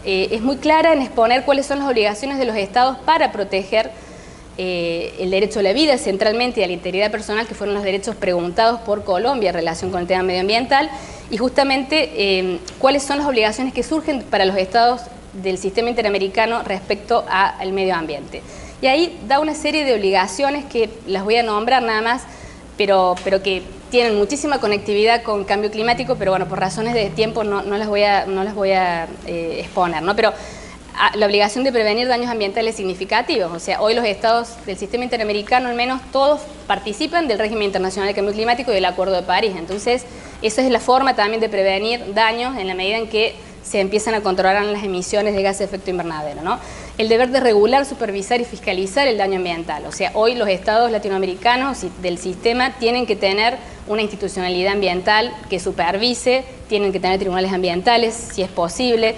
es muy clara en exponer cuáles son las obligaciones de los estados para proteger el derecho a la vida centralmente y a la integridad personal, que fueron los derechos preguntados por Colombia en relación con el tema medioambiental, y justamente cuáles son las obligaciones que surgen para los estados del sistema interamericano respecto al medio ambiente. Y ahí da una serie de obligaciones que las voy a nombrar nada más, pero que tienen muchísima conectividad con cambio climático, pero bueno, por razones de tiempo no las voy a exponer, ¿no? Pero la obligación de prevenir daños ambientales significativos, o sea, hoy los estados del sistema interamericano, al menos todos, participan del régimen internacional de cambio climático y del Acuerdo de París. Entonces, esa es la forma también de prevenir daños en la medida en que se empiezan a controlar las emisiones de gases de efecto invernadero, ¿no? El deber de regular, supervisar y fiscalizar el daño ambiental. O sea, hoy los estados latinoamericanos del sistema tienen que tener una institucionalidad ambiental que supervise, tienen que tener tribunales ambientales, si es posible,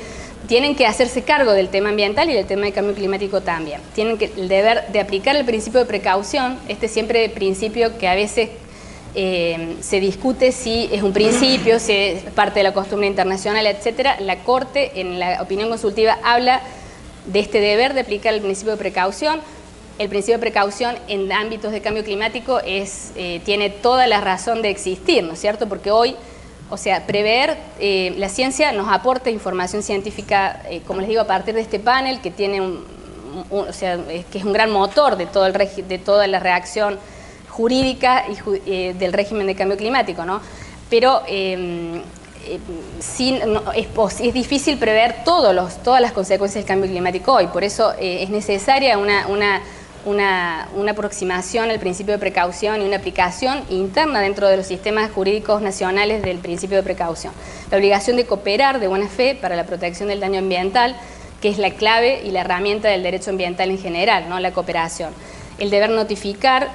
tienen que hacerse cargo del tema ambiental y del tema de cambio climático también. Tienen el deber de aplicar el principio de precaución, este siempre principio que a veces se discute si es un principio, si es parte de la costumbre internacional, etcétera. La Corte, en la opinión consultiva, habla de este deber de aplicar el principio de precaución. El principio de precaución en ámbitos de cambio climático tiene toda la razón de existir, ¿no es cierto? Porque hoy, o sea, prever, la ciencia nos aporta información científica, como les digo, a partir de este panel que tiene que es un gran motor de toda la reacción jurídica del régimen de cambio climático, ¿no? Pero es difícil prever todas las consecuencias del cambio climático hoy, por eso es necesaria una aproximación al principio de precaución y una aplicación interna dentro de los sistemas jurídicos nacionales del principio de precaución. La obligación de cooperar de buena fe para la protección del daño ambiental, que es la clave y la herramienta del derecho ambiental en general, ¿no? La cooperación. El deber notificar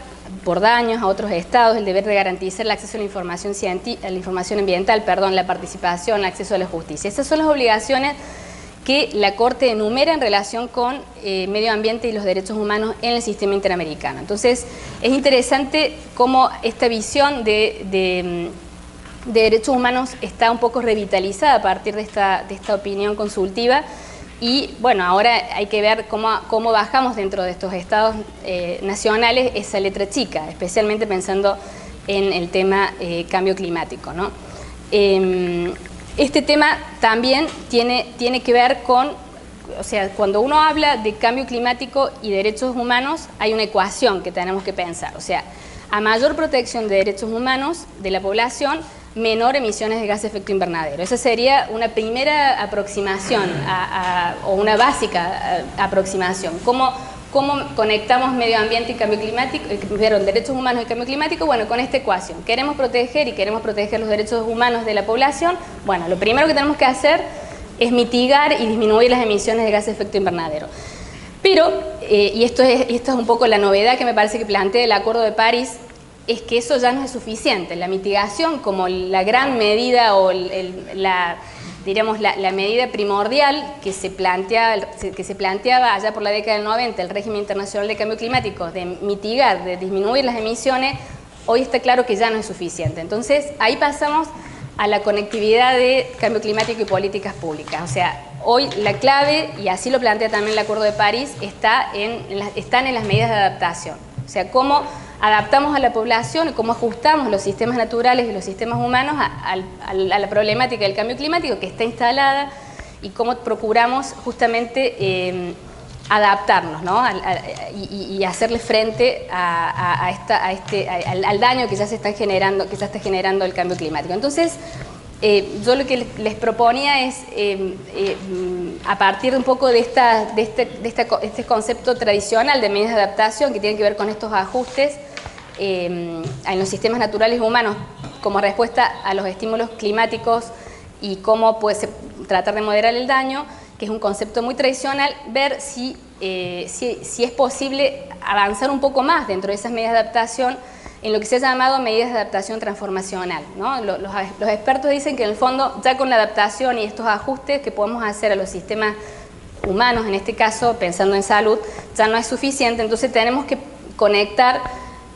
por daños a otros estados, el deber de garantizar el acceso a la información ambiental, la participación, el acceso a la justicia. Esas son las obligaciones que la Corte enumera en relación con medio ambiente y los derechos humanos en el sistema interamericano. Entonces, es interesante cómo esta visión de derechos humanos está un poco revitalizada a partir de esta opinión consultiva. Y bueno, ahora hay que ver cómo bajamos dentro de estos estados nacionales esa letra chica, especialmente pensando en el tema cambio climático, ¿no? Este tema también tiene que ver con, o sea, cuando uno habla de cambio climático y derechos humanos, hay una ecuación que tenemos que pensar. O sea, a mayor protección de derechos humanos de la población, menor emisiones de gases de efecto invernadero. Esa sería una primera aproximación o una básica aproximación. ¿Cómo conectamos medio ambiente y cambio climático, derechos humanos y cambio climático? Bueno, con esta ecuación. Queremos proteger los derechos humanos de la población. Bueno, lo primero que tenemos que hacer es mitigar y disminuir las emisiones de gases de efecto invernadero. Pero, y esto es un poco la novedad que me parece que plantea el Acuerdo de París, es que eso ya no es suficiente. La mitigación como la gran medida o la medida primordial que se planteaba allá por la década del 90, el régimen internacional de cambio climático, de mitigar, de disminuir las emisiones, hoy está claro que ya no es suficiente. Entonces, ahí pasamos a la conectividad de cambio climático y políticas públicas. O sea, hoy la clave, y así lo plantea también el Acuerdo de París, están en las medidas de adaptación. O sea, cómo adaptamos a la población y cómo ajustamos los sistemas naturales y los sistemas humanos a la problemática del cambio climático que está instalada y cómo procuramos justamente adaptarnos, ¿no? y hacerle frente al daño que ya está generando el cambio climático. Entonces, yo lo que les proponía es, a partir de un poco de este concepto tradicional de medidas de adaptación que tienen que ver con estos ajustes en los sistemas naturales y humanos como respuesta a los estímulos climáticos y cómo puede tratar de moderar el daño, que es un concepto muy tradicional, ver si es posible avanzar un poco más dentro de esas medidas de adaptación en lo que se ha llamado medidas de adaptación transformacional, ¿no? Los expertos dicen que en el fondo ya con la adaptación y estos ajustes que podemos hacer a los sistemas humanos, en este caso pensando en salud, ya no es suficiente, entonces tenemos que conectar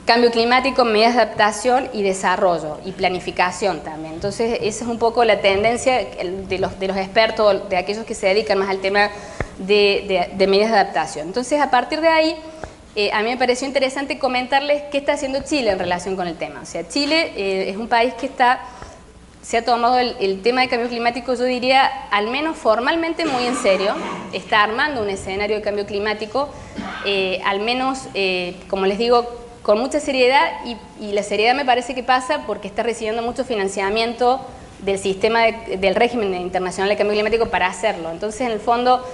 cambio climático, medidas de adaptación y desarrollo, y planificación también. Entonces, esa es un poco la tendencia de los expertos, de aquellos que se dedican más al tema de medidas de adaptación. Entonces, a partir de ahí, a mí me pareció interesante comentarles qué está haciendo Chile en relación con el tema. O sea, Chile es un país que se ha tomado el tema de cambio climático, yo diría, al menos formalmente muy en serio. Está armando un escenario de cambio climático, al menos, como les digo, con mucha seriedad, y la seriedad me parece que pasa porque está recibiendo mucho financiamiento del sistema del régimen internacional de cambio climático para hacerlo. Entonces, en el fondo,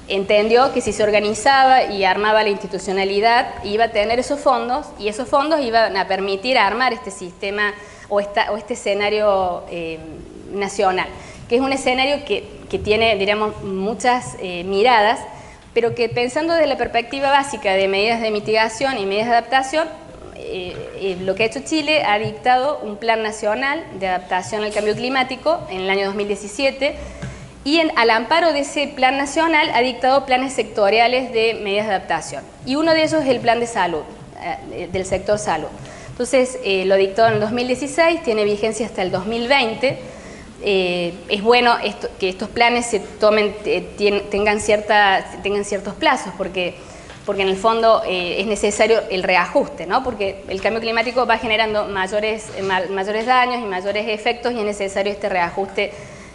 entendió que si se organizaba y armaba la institucionalidad, iba a tener esos fondos, y esos fondos iban a permitir armar este sistema o este escenario nacional, que es un escenario que tiene, diríamos, muchas miradas, pero que pensando desde la perspectiva básica de medidas de mitigación y medidas de adaptación, lo que ha hecho Chile, ha dictado un plan nacional de adaptación al cambio climático en el año 2017, y al amparo de ese plan nacional ha dictado planes sectoriales de medidas de adaptación. Y uno de ellos es el plan de salud, del sector salud. Entonces, lo dictó en el 2016, tiene vigencia hasta el 2020. Es bueno que estos planes se tomen, tengan ciertos plazos, porque en el fondo es necesario el reajuste, ¿no? Porque el cambio climático va generando mayores daños y mayores efectos, y es necesario este reajuste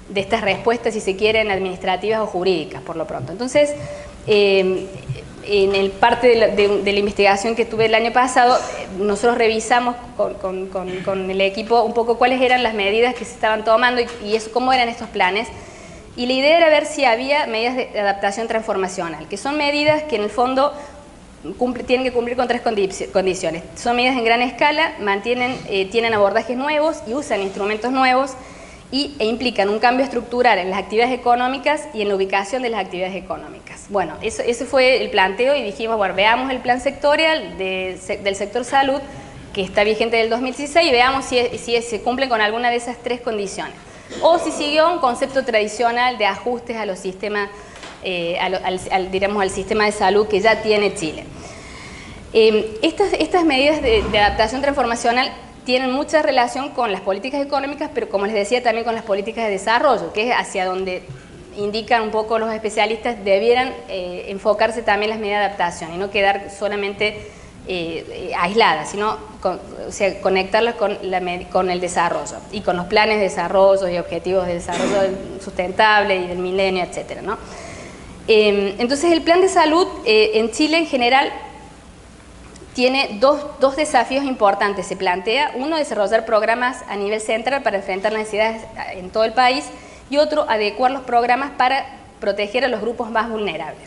de estas respuestas, si se quieren, administrativas o jurídicas, por lo pronto. Entonces, en el parte de la investigación que tuve el año pasado, nosotros revisamos con el equipo un poco cuáles eran las medidas que se estaban tomando y cómo eran estos planes. Y la idea era ver si había medidas de adaptación transformacional, que son medidas que en el fondo tienen que cumplir con tres condiciones. Son medidas en gran escala, tienen abordajes nuevos y usan instrumentos nuevos, e implican un cambio estructural en las actividades económicas y en la ubicación de las actividades económicas. Bueno, ese fue el planteo, y dijimos, bueno, veamos el plan sectorial del sector salud, que está vigente del 2016, y veamos si se cumplen con alguna de esas tres condiciones. O si siguió un concepto tradicional de ajustes a los sistemas, al sistema de salud que ya tiene Chile. Estas medidas de adaptación transformacional tienen mucha relación con las políticas económicas, pero como les decía, también con las políticas de desarrollo, que es hacia donde indican un poco los especialistas debieran enfocarse también las medidas de adaptación y no quedar solamente aisladas, sino conectarlas con el desarrollo y con los planes de desarrollo y objetivos de desarrollo sustentable y del milenio, etcétera, ¿no? Entonces, el plan de salud en Chile en general tiene dos desafíos importantes. Se plantea, uno, desarrollar programas a nivel central para enfrentar las necesidades en todo el país, y otro, adecuar los programas para proteger a los grupos más vulnerables.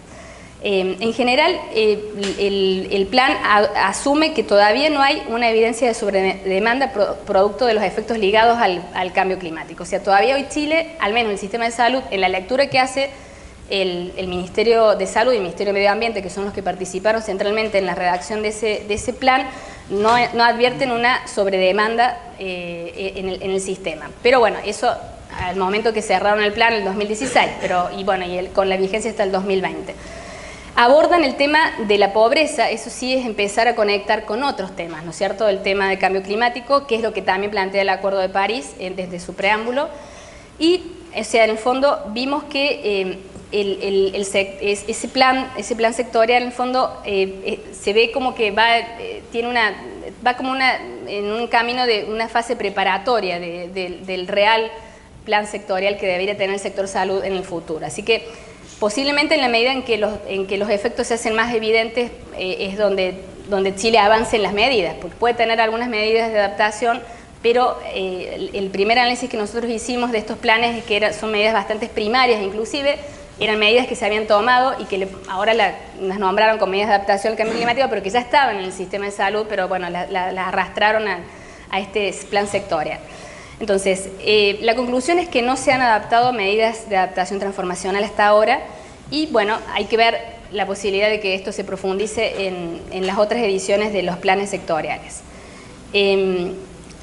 En general, el plan asume que todavía no hay una evidencia de sobredemanda producto de los efectos ligados al cambio climático. O sea, todavía hoy Chile, al menos el sistema de salud, en la lectura que hace el Ministerio de Salud y el Ministerio de Medio Ambiente, que son los que participaron centralmente en la redacción de ese plan, no advierten una sobredemanda en el sistema. Pero bueno, eso al momento que cerraron el plan en el 2016, con la vigencia hasta el 2020. Abordan el tema de la pobreza, eso sí es empezar a conectar con otros temas, ¿no es cierto? El tema del cambio climático, que es lo que también plantea el Acuerdo de París desde su preámbulo. Y, o sea, en el fondo vimos que ese plan sectorial, en el fondo, se ve como que va en un camino de una fase preparatoria del real plan sectorial que debería tener el sector salud en el futuro. Así que posiblemente en la medida en que los efectos se hacen más evidentes es donde Chile avance en las medidas, porque puede tener algunas medidas de adaptación, pero el primer análisis que nosotros hicimos de estos planes es que son medidas bastante primarias, inclusive eran medidas que se habían tomado y que ahora las nombraron como medidas de adaptación al cambio climático, pero que ya estaban en el sistema de salud, pero bueno, las arrastraron a este plan sectorial. Entonces, la conclusión es que no se han adaptado medidas de adaptación transformacional hasta ahora, y bueno, hay que ver la posibilidad de que esto se profundice en las otras ediciones de los planes sectoriales.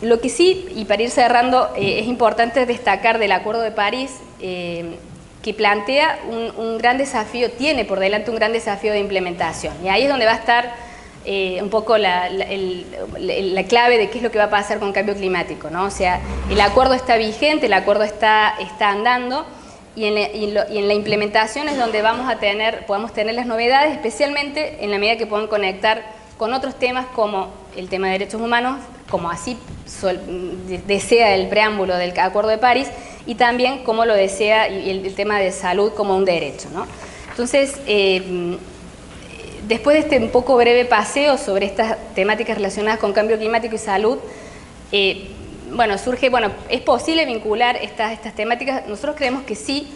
Lo que sí, y para ir cerrando, es importante destacar del Acuerdo de París, que plantea un gran desafío, tiene por delante un gran desafío de implementación, y ahí es donde va a estar un poco la clave de qué es lo que va a pasar con el cambio climático, ¿no? O sea, el acuerdo está vigente, el acuerdo está andando, y en la implementación es donde podemos tener las novedades, especialmente en la medida que puedan conectar con otros temas como el tema de derechos humanos, como así desea el preámbulo del Acuerdo de París, y también como lo desea el tema de salud como un derecho, ¿no? Entonces, después de este un poco breve paseo sobre estas temáticas relacionadas con cambio climático y salud, ¿es posible vincular estas temáticas? Nosotros creemos que sí,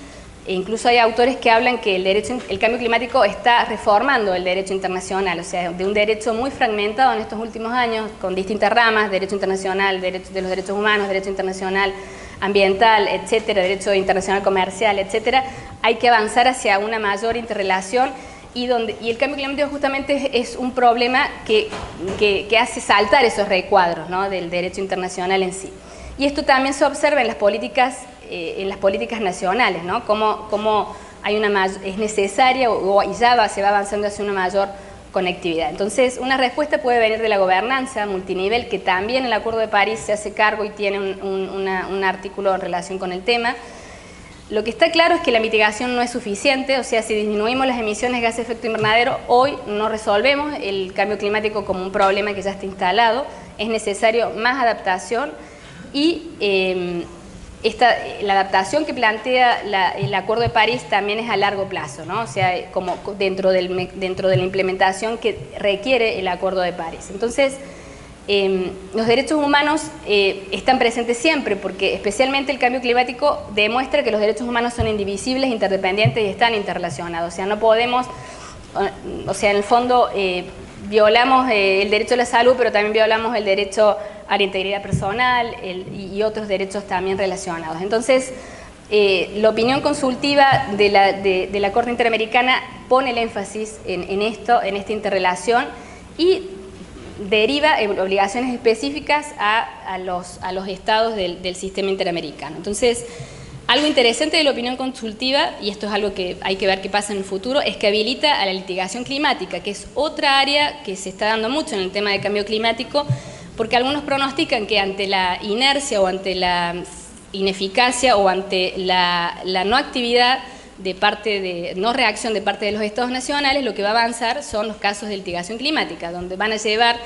e incluso hay autores que hablan que el cambio climático está reformando el derecho internacional, o sea, de un derecho muy fragmentado en estos últimos años, con distintas ramas, derecho internacional, derecho de los derechos humanos, derecho internacional ambiental, etcétera, derecho internacional comercial, etcétera. Hay que avanzar hacia una mayor interrelación, y el cambio climático justamente es un problema que hace saltar esos recuadros, ¿no?, del derecho internacional en sí. Y esto también se observa en las políticas nacionales, ¿no? Cómo es necesaria y se va avanzando hacia una mayor conectividad. Entonces, una respuesta puede venir de la gobernanza multinivel, que también el Acuerdo de París se hace cargo y tiene un artículo en relación con el tema. Lo que está claro es que la mitigación no es suficiente, o sea, si disminuimos las emisiones de gases de efecto invernadero, hoy no resolvemos el cambio climático como un problema que ya está instalado, es necesario más adaptación, y la adaptación que plantea el Acuerdo de París también es a largo plazo, ¿no? O sea, como dentro de la implementación que requiere el Acuerdo de París. Entonces, los derechos humanos están presentes siempre, porque especialmente el cambio climático demuestra que los derechos humanos son indivisibles, interdependientes y están interrelacionados. O sea, no podemos, en el fondo violamos el derecho a la salud, pero también violamos el derecho a la integridad personal y otros derechos también relacionados. Entonces, la opinión consultiva de la Corte Interamericana pone el énfasis en esta interrelación, y deriva en obligaciones específicas a los estados del sistema interamericano. Entonces, algo interesante de la opinión consultiva, y esto es algo que hay que ver qué pasa en el futuro, es que habilita a la litigación climática, que es otra área que se está dando mucho en el tema de cambio climático, porque algunos pronostican que ante la inercia o ante la ineficacia o ante la no actividad no reacción de parte de los estados nacionales, lo que va a avanzar son los casos de litigación climática, donde van a llevar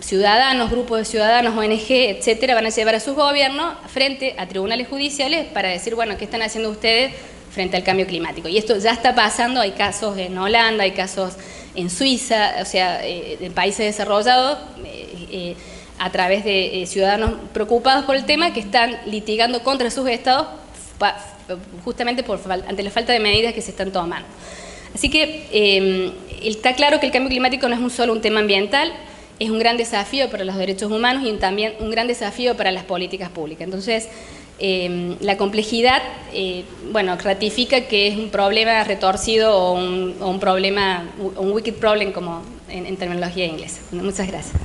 ciudadanos, grupos de ciudadanos, ONG, etcétera, van a llevar a sus gobiernos frente a tribunales judiciales para decir, bueno, ¿qué están haciendo ustedes frente al cambio climático? Y esto ya está pasando, hay casos en Holanda, hay casos en Suiza, o sea, en países desarrollados, a través de ciudadanos preocupados por el tema, que están litigando contra sus estados justamente ante la falta de medidas que se están tomando. Así que está claro que el cambio climático no es solo un tema ambiental, es un gran desafío para los derechos humanos y también un gran desafío para las políticas públicas. Entonces, la complejidad, ratifica que es un problema retorcido o un problema, un wicked problem, como en terminología inglesa. Muchas gracias.